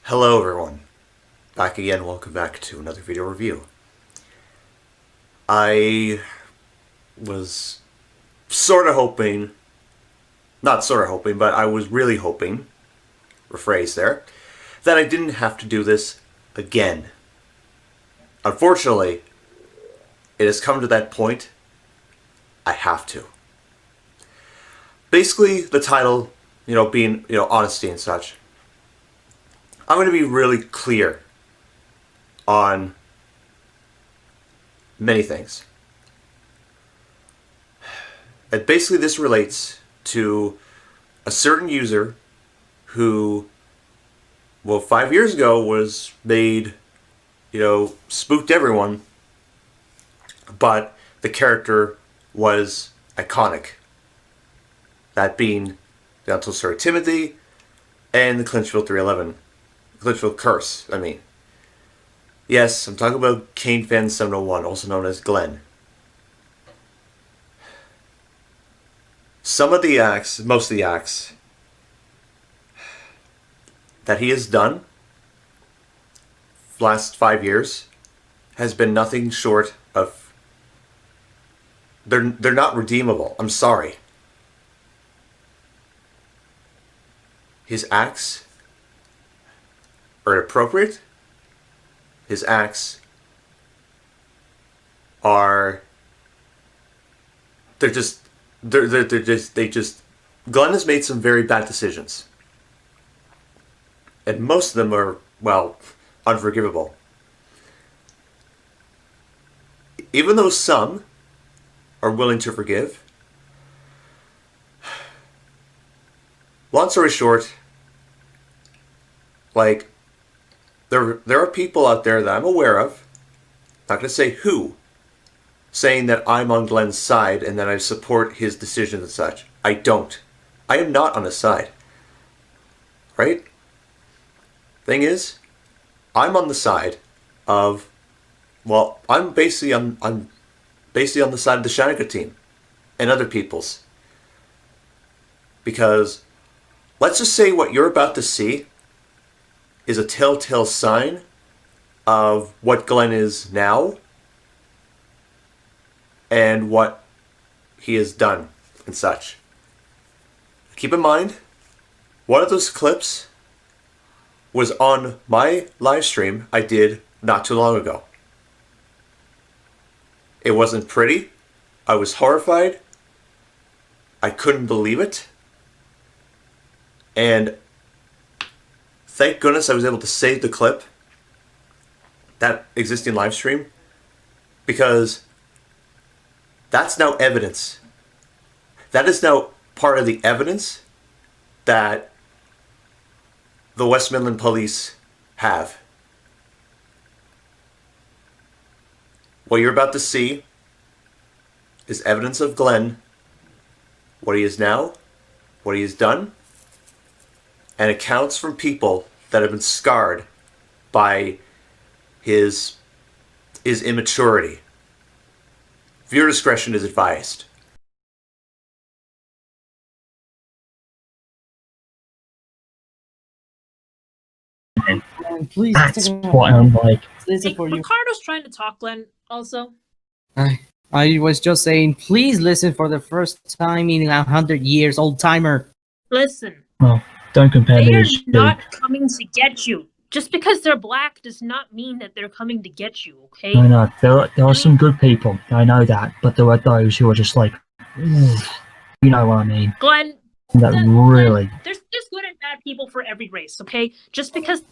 Hello everyone, back again, welcome back to another video review. I was sorta hoping, not sorta hoping, but I was really hoping, rephrase there, that I didn't have to do this again. Unfortunately, it has come to that point, I have to. Basically, the title, being, honesty and such. I'm going to be really clear on many things. And basically this relates to a certain user who, 5 years ago was made, spooked everyone, but the character was iconic. That being the Untold Story of Timothy and the Clinchfield 311. Clinchfield Curse, I mean. Yes, I'm talking about Kane Fan 701, also known as Glenn. Most of the acts that he has done last 5 years has been nothing short of... They're not redeemable. I'm sorry. His acts are inappropriate. His acts are... Glenn has made some very bad decisions. And most of them are, unforgivable. Even though some are willing to forgive, long story short, there are people out there that I'm aware of, not going to say who, saying that I'm on Glenn's side and that I support his decisions and such. I don't. I am not on his side. Right? Thing is, I'm on the side of, I'm basically on the side of the Shanika team and other people's. Because let's just say what you're about to see is a telltale sign of what Glenn is now and what he has done and such. Keep in mind, one of those clips was on my live stream I did not too long ago. It wasn't pretty. I was horrified. I couldn't believe it. And thank goodness I was able to save the clip, that existing live stream, because that's now evidence. That is now part of the evidence that the West Midland Police have. What you're about to see is evidence of Glenn, what he is now, what he has done, and accounts from people that have been scarred by his immaturity. Viewer discretion is advised. And please, That's what I'm like. listen for you. Ricardo's trying to talk, Glenn, also. I was just saying, please listen for the first time in 100 years, old timer. Listen, Well, don't compare they me are to not coming to get you. Just because they're black does not mean that they're coming to get you, okay? I know there are some good people. I know that, but there are those who are just like, you know what I mean. Glenn, That really. there's good and bad people for every race, okay? Just because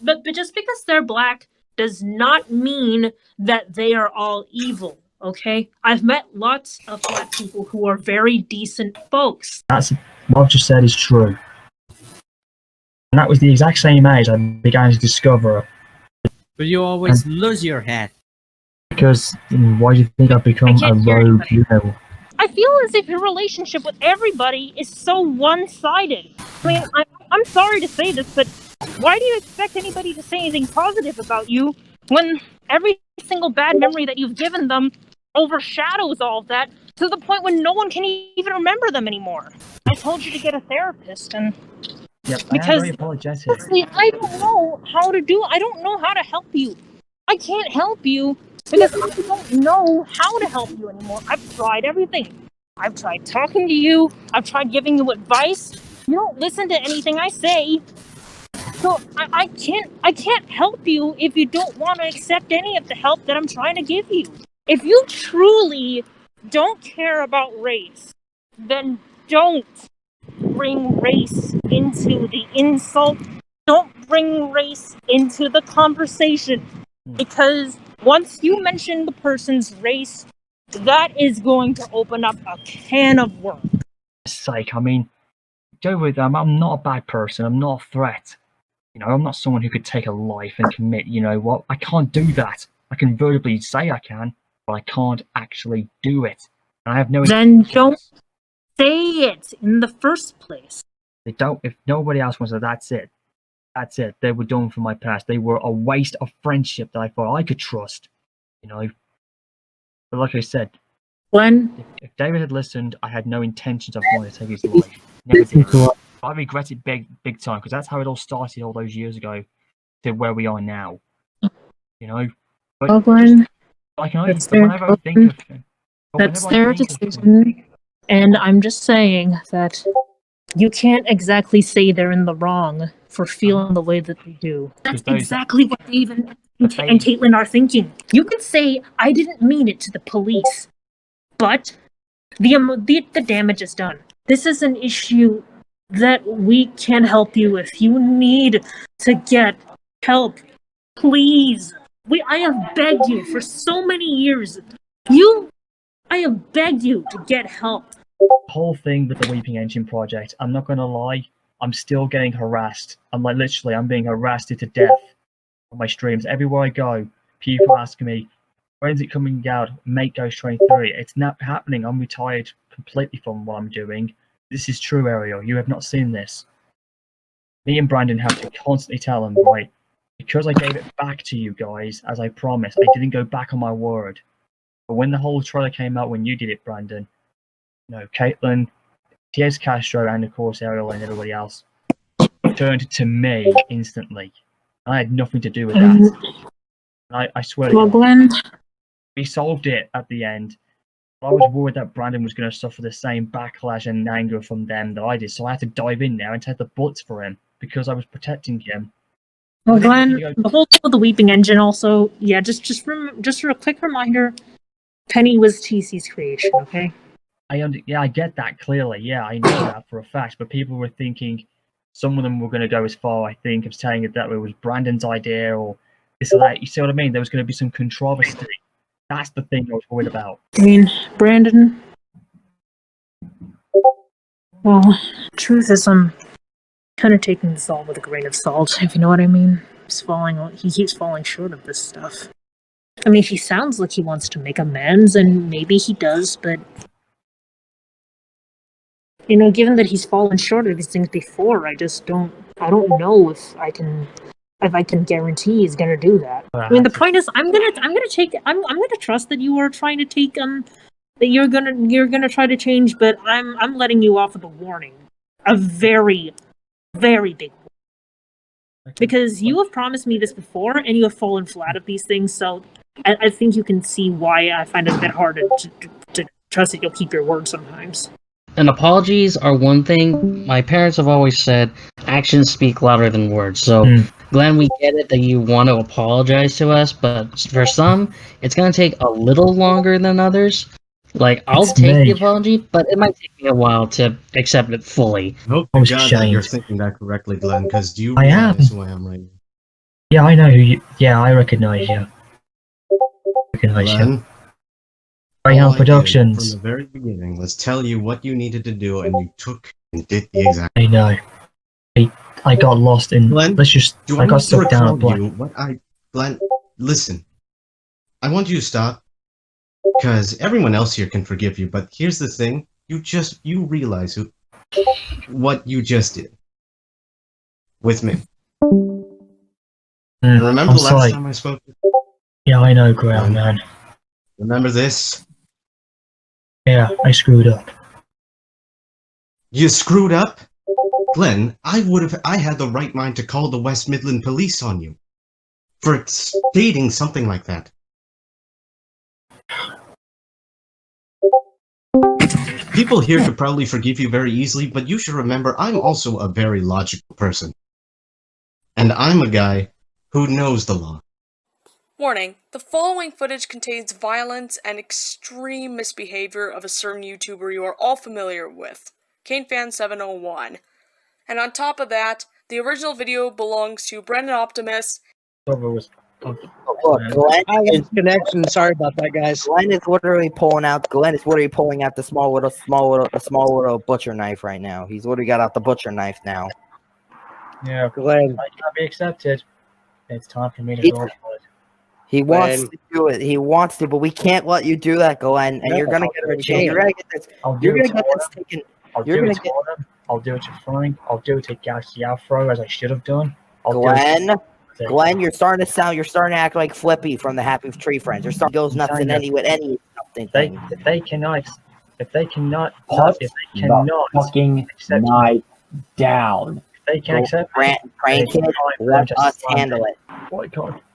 they're black does not mean that they are all evil, okay? I've met lots of black people who are very decent folks. That's what I've just said is true. And that was the exact same age I began to discover. But you always lose your head. Because why do you think I've become a can't hear rogue? anything. I feel as if your relationship with everybody is so one-sided. I mean, I'm sorry to say this, but why do you expect anybody to say anything positive about you when every single bad memory that you've given them overshadows all of that to the point when no one can even remember them anymore? I told you to get a therapist, and Yep, I am Because very apologetic. honestly, I don't know how to do. I don't know how to help you. I can't help you because I don't know how to help you anymore. I've tried everything. I've tried talking to you. I've tried giving you advice. You don't listen to anything I say. So I can't help you if you don't want to accept any of the help that I'm trying to give you. If you truly don't care about race, then don't bring race into the insult. Don't bring race into the conversation. Because once you mention the person's race, that is going to open up a can of worms. Sake, I mean, go with them. I'm not a bad person. I'm not a threat. You know, I'm not someone who could take a life and commit. You know what? I can't do that. I can verbally say I can, but I can't actually do it. And I have no. Then don't say it in the first place. They don't. If nobody else wants it, that's it. That's it. They were done for my past. They were a waste of friendship that I thought I could trust. You know. But like I said, Glenn, if David had listened, I had no intentions of wanting to take his life. Never did. I regret it big time because that's how it all started all those years ago to where we are now. You know. But Glenn, I can only, that's their whenever I think of him, that's their decision. And I'm just saying that you can't exactly say they're in the wrong for feeling the way that they do. That's exactly what Dave and Caitlin are thinking. You could say, I didn't mean it to the police, but the damage is done. This is an issue that we can help you if you need to get help. Please. I have begged you for so many years. I have begged you to get help. The whole thing with the Weeping Engine project, I'm not going to lie, I'm still getting harassed. I'm being harassed to death on my streams. Everywhere I go, people ask me, when's it coming out? Make Ghost 23. It's not happening. I'm retired completely from what I'm doing. This is true, Ariel. You have not seen this. Me and Brandon have to constantly tell them, right, because I gave it back to you guys, as I promised, I didn't go back on my word. But when the whole trailer came out, when you did it, Brandon, Caitlin, T.S. Castro, and of course Ariel and everybody else turned to me instantly. I had nothing to do with that. I swear to God, Glenn, we solved it at the end. But I was worried that Brandon was going to suffer the same backlash and anger from them that I did, so I had to dive in there and take the bullets for him because I was protecting him. Glenn, the whole thing with the Weeping Engine also, yeah, just for a quick reminder, Penny was TC's creation, okay? I get that clearly. Yeah, I know that for a fact. But people were thinking, some of them were going to go as far, I think, of saying that it was Brandon's idea or this or that. You see what I mean? There was going to be some controversy. That's the thing I was worried about. I mean, Brandon. Well, truth is, I'm kind of taking this all with a grain of salt, if you know what I mean. He keeps falling short of this stuff. I mean, he sounds like he wants to make amends, and maybe he does, but given that he's fallen short of these things before, I don't know if I can guarantee he's gonna do that. I mean, the point is, I'm gonna trust that you are trying to take that you're gonna try to change, but I'm letting you off with a warning, a very, very big warning, because you have promised me this before, and you have fallen flat of these things. So I think you can see why I find it a bit hard to trust that you'll keep your word sometimes. And apologies are one thing. My parents have always said actions speak louder than words. So, Glenn, we get it that you want to apologize to us, but for some, it's going to take a little longer than others. Like, I'll take the apology, but it might take me a while to accept it fully. I hope to God that you're thinking that correctly, Glenn, because do you realize who I am right now? Yeah, I know who you... Yeah, I recognize you. Glenn, Greyhound Productions. from the very beginning, let's tell you what you needed to do, and you took and did the exact... I know. I got lost in... Glenn, I got sucked down a black... Glenn, listen. I want you to stop, because everyone else here can forgive you, but here's the thing. You realize what you just did. With me. Remember the last time I spoke? Yeah, I know, Graham, man. Remember this? Yeah, I screwed up. You screwed up? Glenn, I had the right mind to call the West Midland Police on you for stating something like that. People here could probably forgive you very easily, but you should remember I'm also a very logical person. And I'm a guy who knows the law. Warning, the following footage contains violence and extreme misbehavior of a certain YouTuber you are all familiar with, KaneFan701. And on top of that, the original video belongs to Brendan Optimus. Look, Glenn is connection. Sorry about that, guys. Glenn is literally pulling out the small little butcher knife right now. He's literally got out the butcher knife now. Yeah, Glenn, I cannot be accepted. It's time for me to go for it. he wants to do it. He wants to, but we can't let you do that, Glenn. And you're gonna get a chance. You're gonna get this. You're gonna get this taken. You're gonna get. I'll do it to Frank. I'll do it to Galaxy Afro as I should have done. Glenn, you're starting to act like Flippy from the Happy Tree Friends. You're starting to go nuts in any something. If they cannot Put the fucking knife down. If they can accept Prank kid, let us handle it.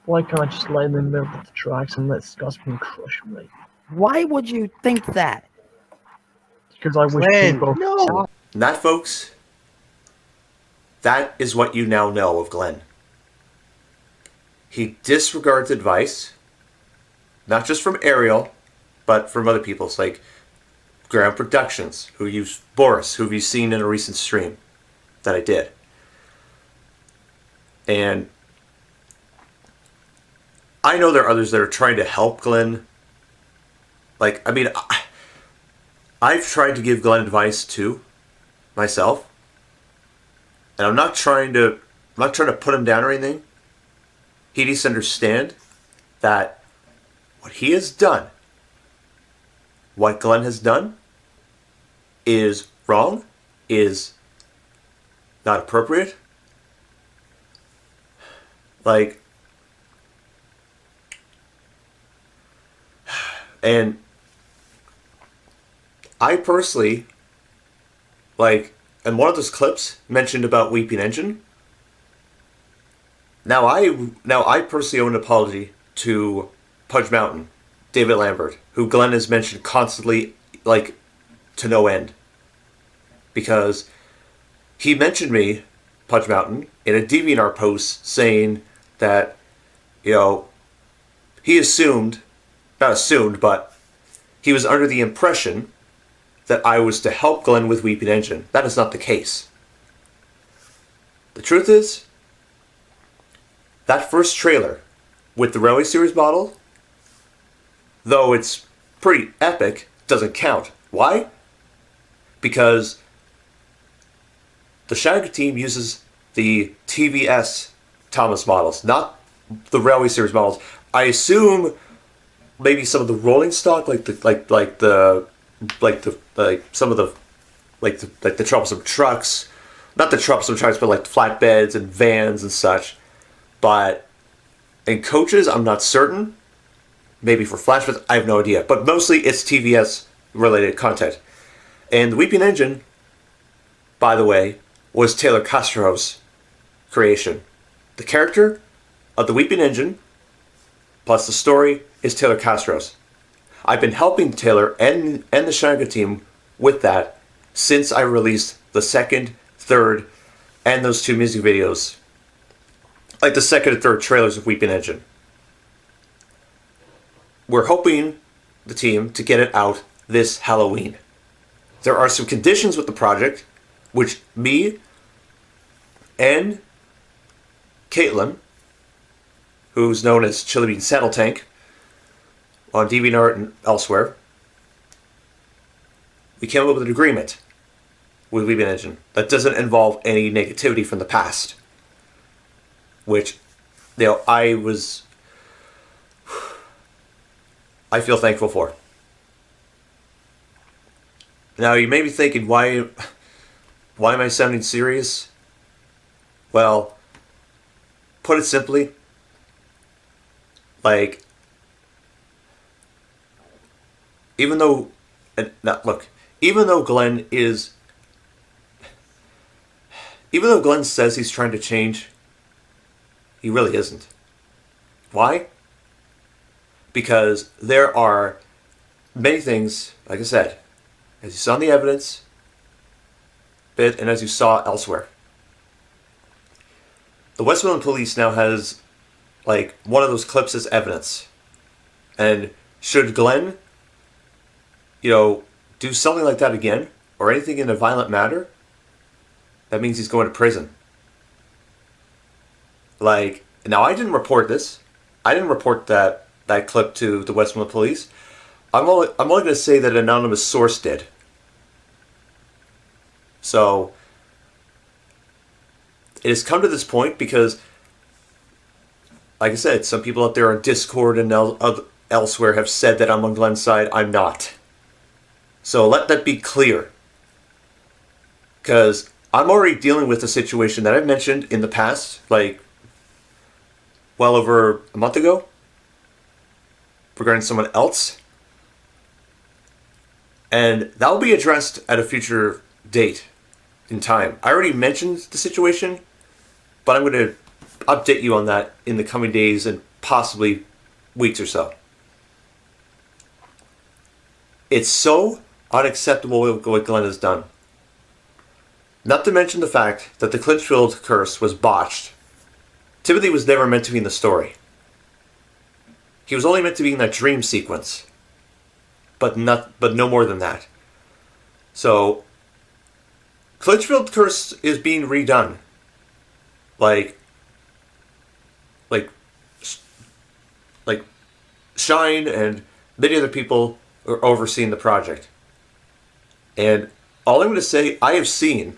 Why can't I just lay in the middle of the tracks and let Scotsman crush me? Why would you think that? Because I wish Glenn, people. no. And that, folks, that is what you now know of Glenn. He disregards advice, not just from Ariel, but from other people. It's like Ground Productions, who you've Boris, who you've seen in a recent stream that I did. And I know there are others that are trying to help Glenn. Like, I mean, I've tried to give Glenn advice too, myself. And I'm not trying to put him down or anything. He needs to understand that what he has done, what Glenn has done, is wrong, is not appropriate. Like, and I personally, like, and one of those clips mentioned about Weeping Engine. Now I personally owe an apology to Pudge Mountain, David Lambert, who Glenn has mentioned constantly, like, to no end. Because he mentioned me, Pudge Mountain, in a DeviantArt post saying that, you know, he not assumed, but he was under the impression that I was to help Glenn with Weeping Engine. That is not the case. The truth is, that first trailer with the Railway Series model, though it's pretty epic, doesn't count. Why? Because the Shadow team uses the TVS Thomas models, not the Railway Series models. I assume maybe some of the rolling stock, like the troublesome trucks, not the troublesome trucks, but like flatbeds and vans and such. But in coaches, I'm not certain. Maybe for flashbacks, I have no idea. But mostly it's TVS related content. And the Weeping Engine, by the way, was Taylor Castro's creation. The character of the Weeping Engine, plus the story, is Taylor Castro's. I've been helping Taylor and the Shanga team with that since I released the second, third, and those two music videos. Like the second and third trailers of Weeping Engine. We're hoping, the team, to get it out this Halloween. There are some conditions with the project, which me and Caitlin, who's known as Chili Bean Saddle Tank on DeviantArt and elsewhere, we came up with an agreement with Weeping Engine that doesn't involve any negativity from the past. Which, you know, I feel thankful for. Now, you may be thinking, why am I sounding serious? Well, put it simply, like, even though Glenn is, even though Glenn says he's trying to change, he really isn't. Why? Because there are many things, like I said, as you saw in the evidence bit and as you saw elsewhere. The Westmoreland Police now has like one of those clips as evidence. And should Glenn, do something like that again, or anything in a violent manner, that means he's going to prison. Like, now I didn't report this. I didn't report that clip to the Westmoreland Police. I'm only going to say that an anonymous source did. So, it has come to this point because, like I said, some people out there on Discord and elsewhere have said that I'm on Glenn's side. I'm not. So let that be clear. Because I'm already dealing with a situation that I've mentioned in the past, like well over a month ago, regarding someone else. And that will be addressed at a future date in time. I already mentioned the situation, but I'm going to update you on that in the coming days and possibly weeks or so. It's so unacceptable what Glenn has done. Not to mention the fact that the Clinchfield curse was botched. Timothy was never meant to be in the story. He was only meant to be in that dream sequence. But no more than that. So, Clinchfield curse is being redone. Like Shine and many other people are overseeing the project. And all I'm going to say, I have seen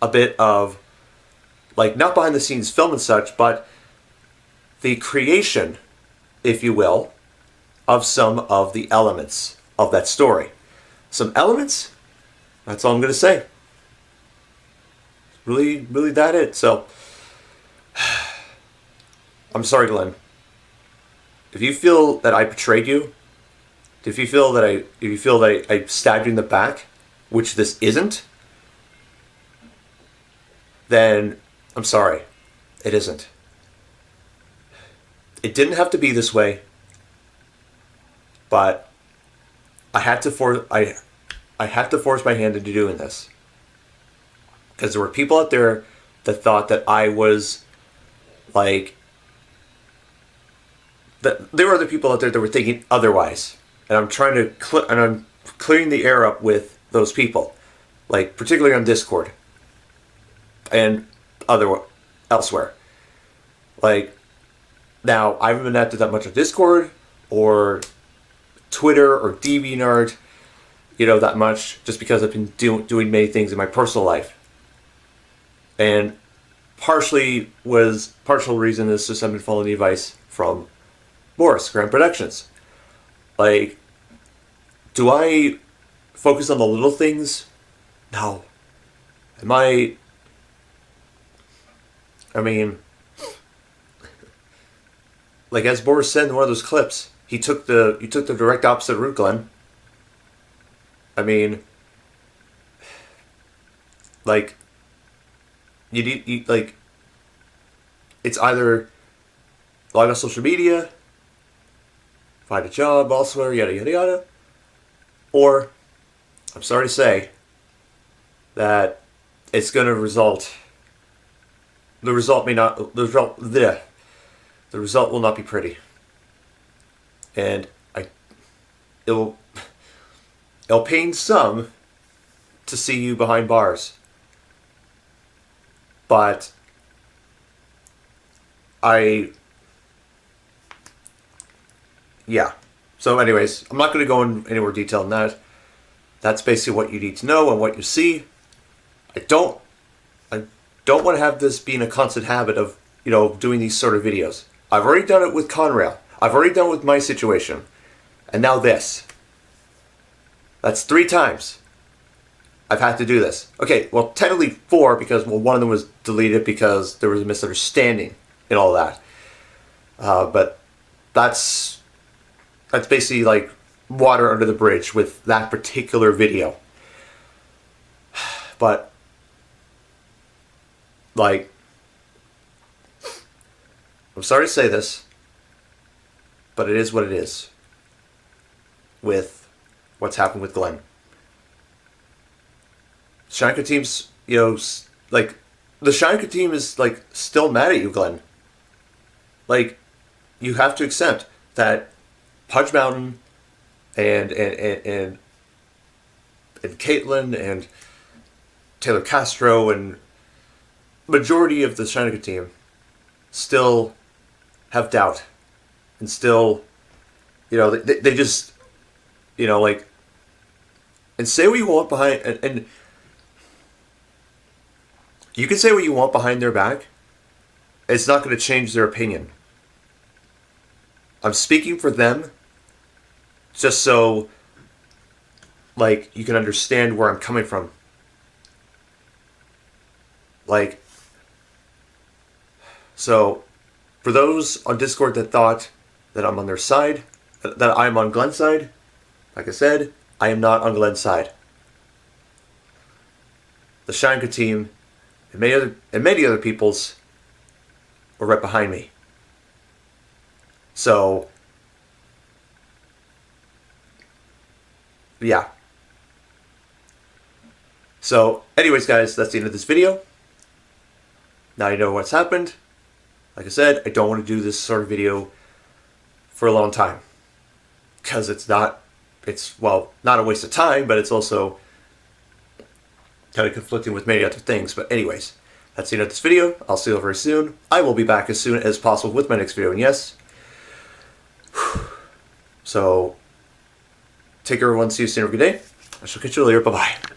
a bit of, like, not behind the scenes film and such, but the creation, if you will, of some of the elements of that story. Some elements, that's all I'm going to say. Really, really that it. So, I'm sorry, Glenn. If you feel that I betrayed you, if you feel that I stabbed you in the back, which this isn't, then I'm sorry. It isn't. It didn't have to be this way, but I had to force my hand into doing this. Because there were people out there that thought that I was like, that there were other people out there that were thinking otherwise. And I'm trying to I'm clearing the air up with those people, like particularly on Discord and elsewhere. Like, now I haven't been active that much on Discord or Twitter or DeviantArt, that much, just because I've been doing many things in my personal life. And partial reason is just I've been following the advice from Morris, Grand Productions. Like, do I focus on the little things? No. I mean, like as Boris said in one of those clips, you took the direct opposite route, Glenn. I mean, like, it's either log on social media, find a job elsewhere, yada yada yada, or I'm sorry to say that it's going to result. The result will not be pretty, and it'll pain some to see you behind bars, but yeah. So anyways, I'm not going to go in any more detail than that. That's basically what you need to know and what you see. I don't want to have this being a constant habit of, doing these sort of videos. I've already done it with Conrail. I've already done it with my situation. And now this. That's 3 times I've had to do this. Okay, well, technically 4 because, one of them was deleted because there was a misunderstanding and all that. But that's basically like water under the bridge with that particular video. But, like, I'm sorry to say this, but it is what it is with what's happened with Glenn. Shanika team's, you know, like, the Shanika team is, like, still mad at you, Glenn. Like, you have to accept that Pudge Mountain and Caitlyn and Taylor Castro and majority of the Shanika team still have doubt and still, you know, they just, you know, like, and say what you want behind, and you can say what you want behind their back. It's not going to change their opinion. I'm speaking for them just so, like, you can understand where I'm coming from. Like, so, for those on Discord that thought that I'm on their side, that I'm on Glenn's side, like I said, I am not on Glenn's side. The Shanika team and many other people's were right behind me. So, yeah. So, anyways, guys, that's the end of this video. Now you know what's happened. Like I said, I don't want to do this sort of video for a long time. Because it's, well, not a waste of time, but it's also kind of conflicting with many other things. But anyways, that's the end of this video. I'll see you very soon. I will be back as soon as possible with my next video. And yes, so take care, everyone. See you soon. Have a good day. I shall catch you later. Bye-bye.